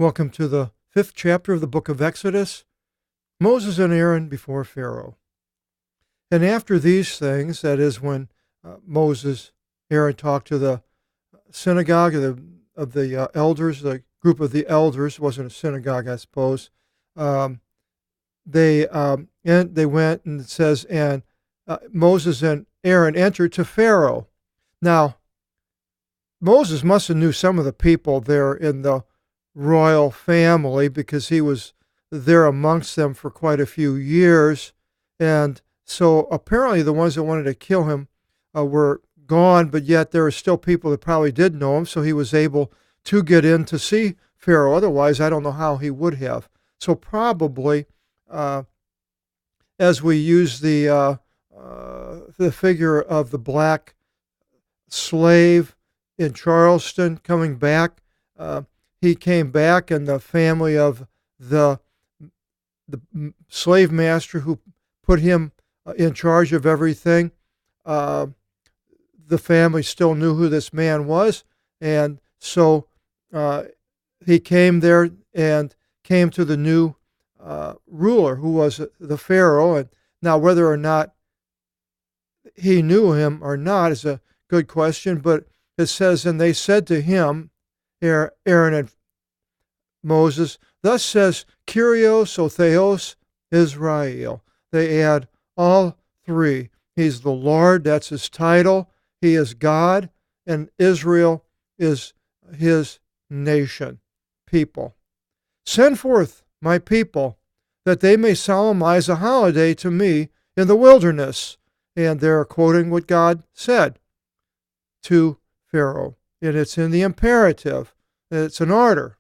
Welcome to the 5th chapter of the book of Exodus, Moses and Aaron before Pharaoh. And after these things, that is when Aaron talked to the synagogue of the elders, the group of the elders, wasn't a synagogue, I suppose. They went, and it says, and Moses and Aaron entered to Pharaoh. Now, Moses must have knew some of the people there in the royal family because he was there amongst them for quite a few years. And so apparently the ones that wanted to kill him were gone, but yet there were still people that probably did know him, so he was able to get in to see Pharaoh. Otherwise, I don't know how he would have. So probably, as we use the figure of the black slave in Charleston coming back, he came back, and the family of the slave master who put him in charge of everything, the family still knew who this man was, and so he came there and came to the new ruler, who was the Pharaoh. And now whether or not he knew him or not is a good question, but it says, and they said to him, Aaron and Moses, thus says Kyrios, O Theos, Israel. They add all three. He's the Lord, that's his title. He is God, and Israel is his nation, people. Send forth my people, that they may solemnize a holiday to me in the wilderness. And they're quoting what God said to Pharaoh. And it's in the imperative. It's an order.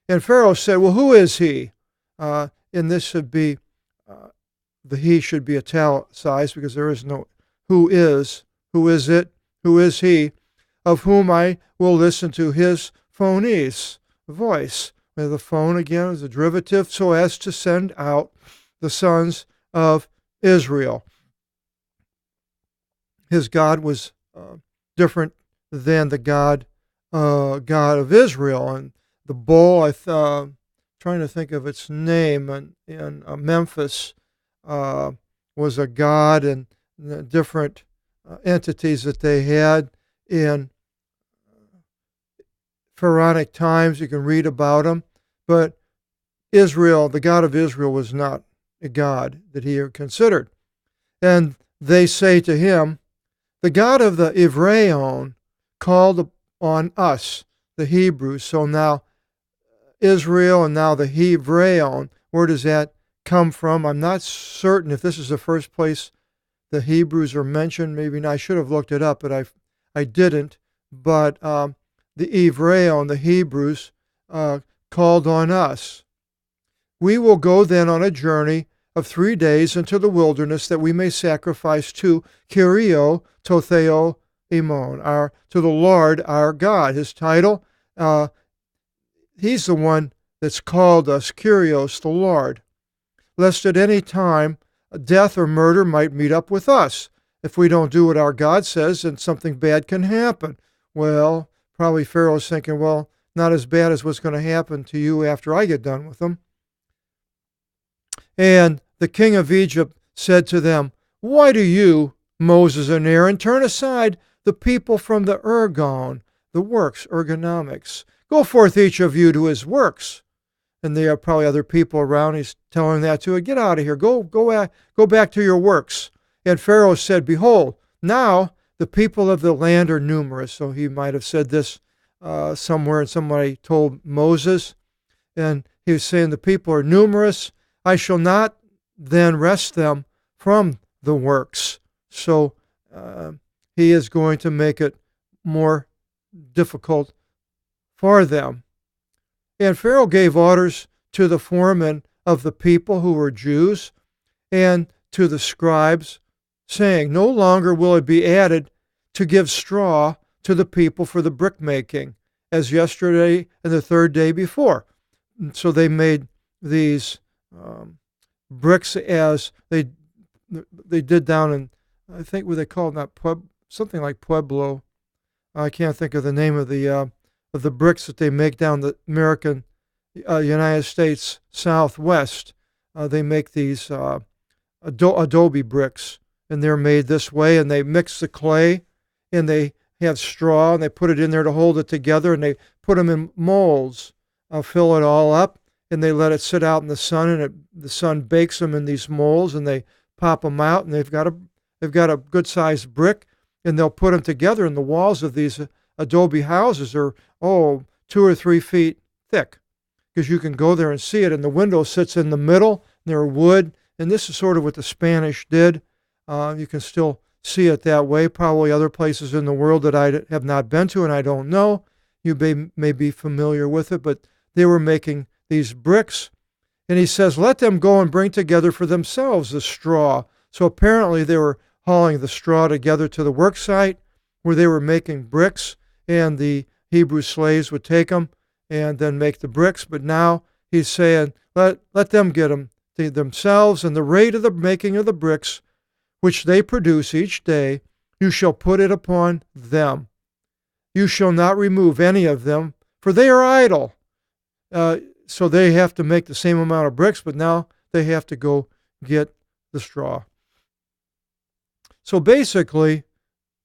And Pharaoh said, well, who is he? And this should be, the he should be italicized because there is no who is it, who is he, of whom I will listen to his phones, voice. The phone again is a derivative, so as to send out the sons of Israel. His God was different than the God of Israel. And the bull, trying to think of its name, in Memphis was a god, and the different entities that they had in pharaonic times. You can read about them. But Israel, the God of Israel, was not a God that he considered. And they say to him, the God of the Ivraon called on us, the Hebrews. So now Israel and now the Hebraeon, where does that come from? I'm not certain if this is the first place the Hebrews are mentioned. Maybe I should have looked it up, but I didn't. But the Ivraeon, the Hebrews, called on us. We will go then on a journey of 3 days into the wilderness, that we may sacrifice to Kyrio Totheo Imon, to the Lord our God. His title, he's the one that's called us, Kyrios, the Lord, lest at any time death or murder might meet up with us. If we don't do what our God says, then something bad can happen. Well, probably Pharaoh's thinking, well, not as bad as what's going to happen to you after I get done with them. And the king of Egypt said to them, why do you, Moses and Aaron, turn aside the people from the ergon, the works, ergonomics? Go forth each of you to his works. And there are probably other people around. He's telling that to her, get out of here, go back to your works. And Pharaoh said, behold, now the people of the land are numerous. So he might have said this somewhere, and somebody told Moses, and he was saying the people are numerous. I shall not then wrest them from the works. So he is going to make it more difficult for them. And Pharaoh gave orders to the foremen of the people who were Jews and to the scribes, saying, no longer will it be added to give straw to the people for the brick making, as yesterday and the third day before. And so they made these bricks as they did down in, I think what they call that, something like Pueblo. I can't think of the name of the bricks that they make down the American United States Southwest. They make these adobe bricks, and they're made this way, and they mix the clay, and they have straw, and they put it in there to hold it together, and they put them in molds, fill it all up, and they let it sit out in the sun, and the sun bakes them in these molds, and they pop them out, and they've got a good-sized brick, and they'll put them together, and the walls of these adobe houses are 2 or 3 feet thick, because you can go there and see it, and the window sits in the middle, and they're wood, and this is sort of what the Spanish did. You can still see it that way. Probably other places in the world that I have not been to and I don't know. You may be familiar with it, but they were making these bricks. And he says, let them go and bring together for themselves the straw. So apparently they were hauling the straw together to the work site where they were making bricks, and the Hebrew slaves would take them and then make the bricks. But now he's saying, let them get them themselves, and the rate of the making of the bricks which they produce each day, you shall put it upon them. You shall not remove any of them, for they are idle. So they have to make the same amount of bricks, but now they have to go get the straw. So basically,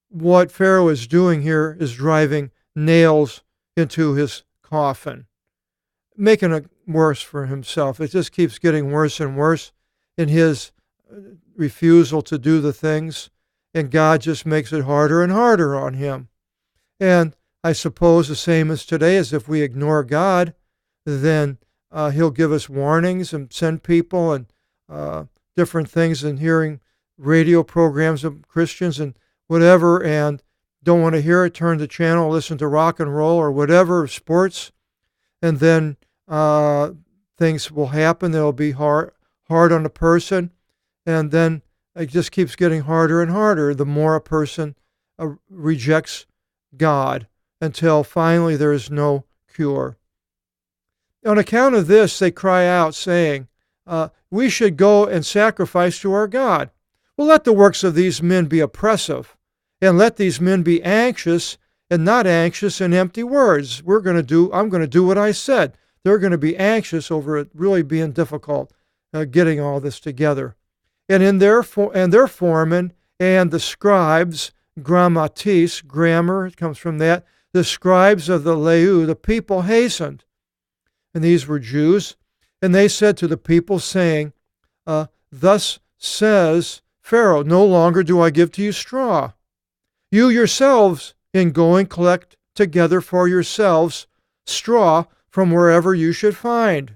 what Pharaoh is doing here is driving nails into his coffin, making it worse for himself. It just keeps getting worse and worse in his refusal to do the things, and God just makes it harder and harder on him. And I suppose the same as today, is if we ignore God, then he'll give us warnings and send people and different things, and hearing radio programs of Christians and whatever, and don't want to hear it, turn the channel, listen to rock and roll or whatever, sports, and then things will happen. They'll be hard on a person, and then it just keeps getting harder and harder the more a person rejects God, until finally there is no cure. On account of this, they cry out, saying, we should go and sacrifice to our God. Well, let the works of these men be oppressive, and let these men be anxious, and not anxious in empty words. I'm going to do what I said. They're going to be anxious over it really being difficult getting all this together. And their foremen and the scribes, grammatis, grammar, it comes from that, the scribes of the leu, the people hastened. And these were Jews. And they said to the people, saying, thus says Pharaoh, no longer do I give to you straw. You yourselves, in going, collect together for yourselves straw from wherever you should find.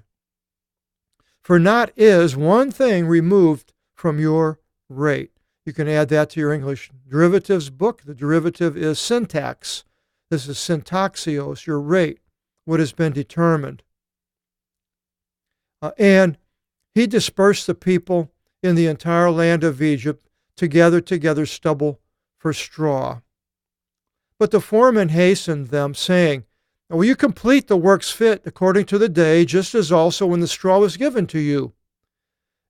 For not is one thing removed from your rate. You can add that to your English derivatives book. The derivative is syntax. This is syntaxios, your rate, what has been determined. And he dispersed the people in the entire land of Egypt to gather together stubble for straw. But the foreman hastened them, saying, will you complete the works fit according to the day, just as also when the straw was given to you?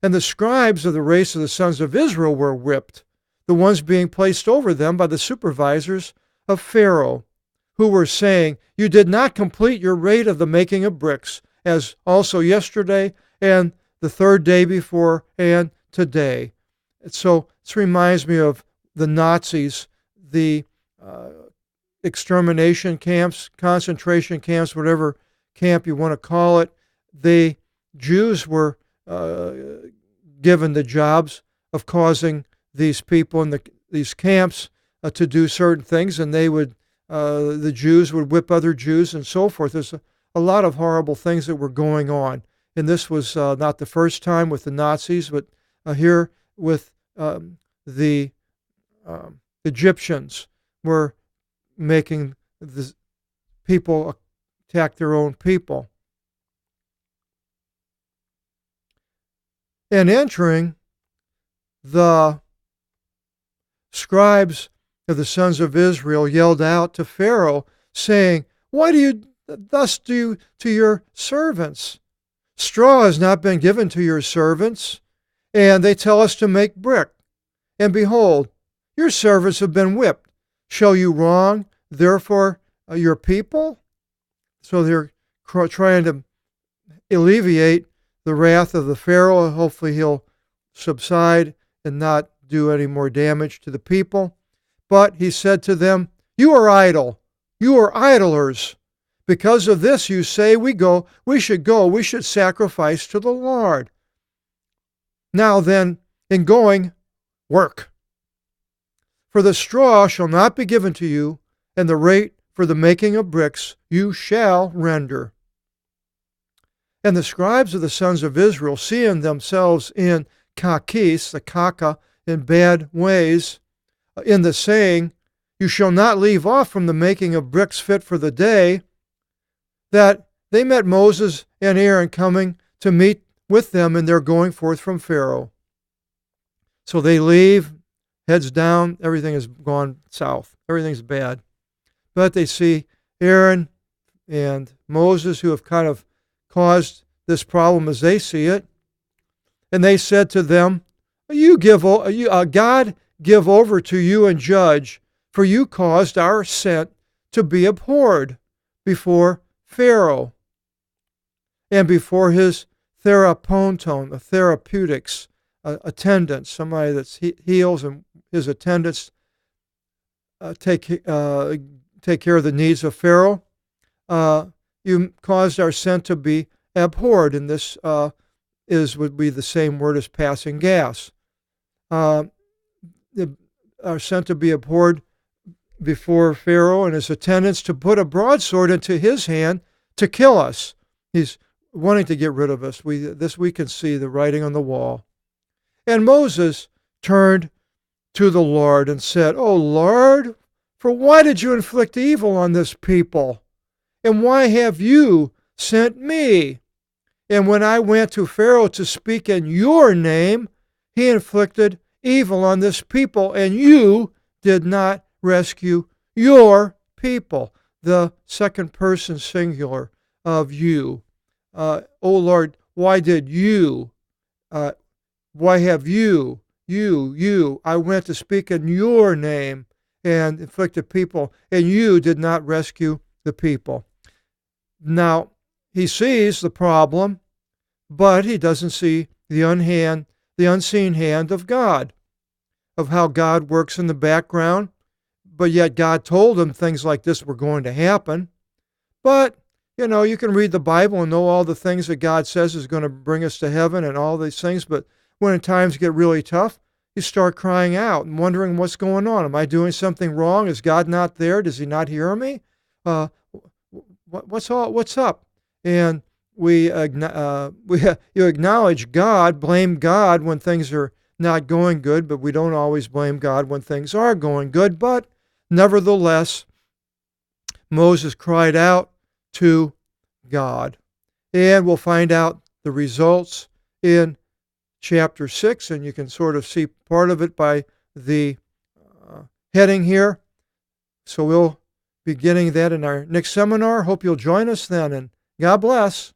And the scribes of the race of the sons of Israel were whipped, the ones being placed over them by the supervisors of Pharaoh, who were saying, you did not complete your rate of the making of bricks, as also yesterday and the third day before and today. So this reminds me of the Nazis, the extermination camps, concentration camps, whatever camp you want to call it. The Jews were given the jobs of causing these people in these camps to do certain things, and they would, the Jews would whip other Jews and so forth. There's a lot of horrible things that were going on, and this was not the first time with the Nazis, but here with the Egyptians were making the people attack their own people. And entering, the scribes of the sons of Israel yelled out to Pharaoh, saying, why do you thus do to your servants? Straw has not been given to your servants, and they tell us to make brick. And behold, your servants have been whipped. Shall you wrong, therefore, your people? So they're trying to alleviate the wrath of the Pharaoh. Hopefully he'll subside and not do any more damage to the people. But he said to them, "You are idle. You are idlers. Because of this you say, we should sacrifice to the Lord. Now then, in going, work. For the straw shall not be given to you, and the rate for the making of bricks you shall render." And the scribes of the sons of Israel, seeing themselves in kakis, the kaka, in bad ways, in the saying, "You shall not leave off from the making of bricks fit for the day," that they met Moses and Aaron coming to meet with them in their going forth from Pharaoh. So they leave, heads down, everything has gone south. Everything's bad. But they see Aaron and Moses, who have kind of caused this problem as they see it. And they said to them, God give over to you and judge, for you caused our scent to be abhorred before Pharaoh and before his theraponton, the therapeutics, attendants, somebody that heals, and his attendants take care of the needs of Pharaoh. You caused our scent to be abhorred, and this would be the same word as passing gas. Our scent to be abhorred before Pharaoh and his attendants, to put a broadsword into his hand to kill us. He's wanting to get rid of us. We can see the writing on the wall. And Moses turned to the Lord and said, "O Lord, for why did you inflict evil on this people? And why have you sent me? And when I went to Pharaoh to speak in your name, he inflicted evil on this people, and you did not rescue your people." The second person singular of you. O Lord, why did you, why have you, I went to speak in your name and inflicted people, and you did not rescue the people. Now, he sees the problem, but he doesn't see the unseen hand of God, of how God works in the background. But yet God told him things like this were going to happen. But, you can read the Bible and know all the things that God says is going to bring us to heaven and all these things. But when times get really tough, you start crying out and wondering what's going on. Am I doing something wrong? Is God not there? Does he not hear me? What's up? And you acknowledge God, blame God when things are not going good, but we don't always blame God when things are going good. But nevertheless, Moses cried out to God. And we'll find out the results in chapter 6, and you can sort of see part of it by the heading here. So we'll be getting that in our next seminar. Hope you'll join us then, and God bless.